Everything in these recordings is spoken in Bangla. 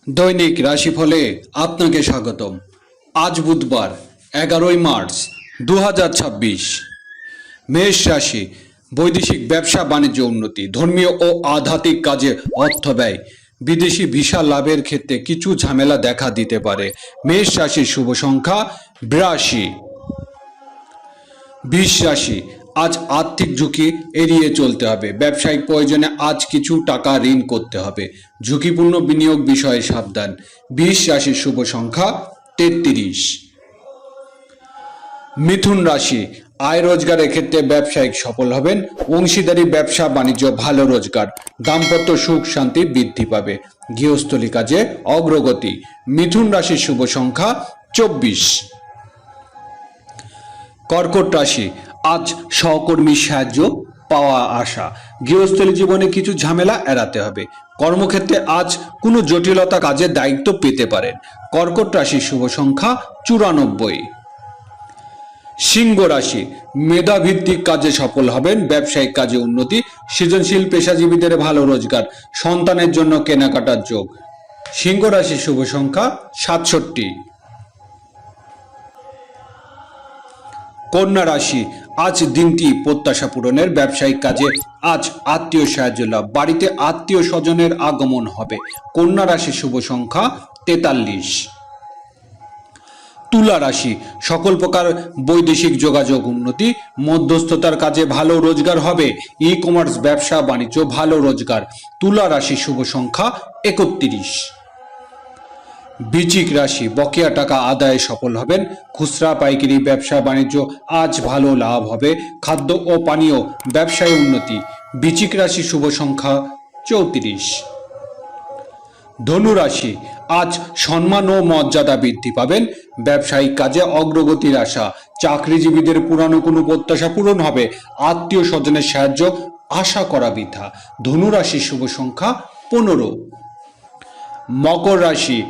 দৈনিক রাশিফলে আপনাকে স্বাগতম। আজ বুধবার 11ই মার্চ 2026। মেষ রাশি, বৈদেশিক ব্যবসা বাণিজ্য উন্নতি, ধর্মীয় ও আধ্যাত্মিক কাজে অর্থ ব্যয়, বিদেশি ভিসা লাভের ক্ষেত্রে কিছু ঝামেলা দেখা দিতে পারে। মেষ রাশির শুভ সংখ্যা 82। বৃষ রাশি, আজ আর্থিক ঝুঁকি এড়িয়ে চলতে হবে। ব্যবসায়িক প্রয়োজনে আজ কিছু টাকা ঋণ করতে হবে। ঝুঁকিপূর্ণ বিনিয়োগ বিষয়ে সাবধান। বৃষ রাশির শুভ সংখ্যা 33। মিথুন রাশি, আয় রোজগারের ক্ষেত্রে ব্যবসায়িক সফল হবেন। অংশীদারি ব্যবসা বাণিজ্য ভালো রোজগার। দাম্পত্য সুখ শান্তি বৃদ্ধি পাবে। গৃহস্থলী কাজে অগ্রগতি। মিথুন রাশির শুভ সংখ্যা 24। কর্কট রাশি, আজ সহকর্মীর সাহায্য পাওয়া আশা। গৃহস্থলী জীবনে কিছু ঝামেলা এড়াতে হবে। কর্মক্ষেত্রে আজ কোনো জটিলতা কাজে দায়িত্ব পেতে পারেন। কর্কট রাশির শুভ সংখ্যা 94। সিংহ রাশি, মেধাভিত্তিক কাজে সফল হবেন। ব্যবসায়িক কাজে উন্নতি। সৃজনশীল পেশাজীবীদের ভালো রোজগার। সন্তানের জন্য কেনাকাটার যোগ। সিংহ রাশির শুভ সংখ্যা 67। কন্যা রাশি, আজ দিনটি প্রত্যাশা পূরণের। ব্যবসায়িক কাজে আজ আত্মীয় সাহায্য লাভ। বাড়িতে আত্মীয় স্বজনের আগমন হবে। কন্যা রাশির শুভ সংখ্যা 43। তুলা রাশি, সকল প্রকার বৈদেশিক যোগাযোগ উন্নতি। মধ্যস্থতার কাজে ভালো রোজগার হবে। ই কমার্স ব্যবসা বাণিজ্য ভালো রোজগার। তুলা রাশির শুভ সংখ্যা 31। বৃশ্চিক রাশি, বকেয়া টাকা আদায়ে সফল হবেন। খুচরা পাইকারি ব্যবসা বাণিজ্য আজ ভালো লাভ হবে। খাদ্য ও পানীয় ব্যবসায় উন্নতি। বৃশ্চিক রাশি শুভ সংখ্যা 34। ধনু রাশি, আজ সম্মান ও মর্যাদা বৃদ্ধি পাবেন। ব্যবসায়িক কাজে অগ্রগতির আশা। চাকরিজীবীদের পুরানো কোনো প্রত্যাশা পূরণ হবে। আত্মীয় স্বজনের সাহায্য আশা করা বৃথা। ধনু রাশির শুভ সংখ্যা 15। মকর রাশি,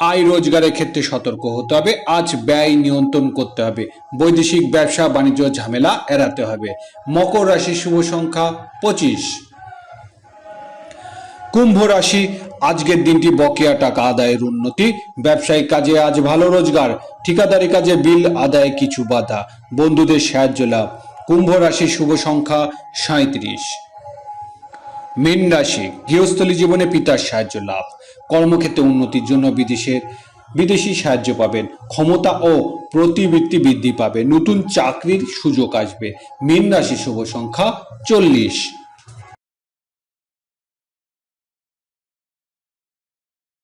আয় রোজগারের ক্ষেত্রে সতর্ক হতে হবে। আজ ব্যয় নিয়ন্ত্রণ করতে হবে। বৈদেশিক ব্যবসা বাণিজ্য ঝামেলা এড়াতে হবে। মকর রাশির শুভ সংখ্যা 25। কুম্ভ রাশি, আজকের দিনটি বকেয়া টাকা আদায়ের উন্নতি। ব্যবসায়িক কাজে আজ ভালো রোজগার। ঠিকাদারি কাজে বিল আদায়ে কিছু বাধা। বন্ধুদের সাহায্য লাভ। কুম্ভ রাশির শুভ সংখ্যা 37। মীন রাশি, গৃহস্থলী জীবনে পিতার সাহায্য লাভ। কর্মক্ষেত্রে উন্নতির জন্য বিদেশি সাহায্য পাবেন। ক্ষমতা ও প্রতিবৃত্তি বৃদ্ধি পাবে। নতুন চাকরির সুযোগ আসবে। মীন রাশি শুভ সংখ্যা 40।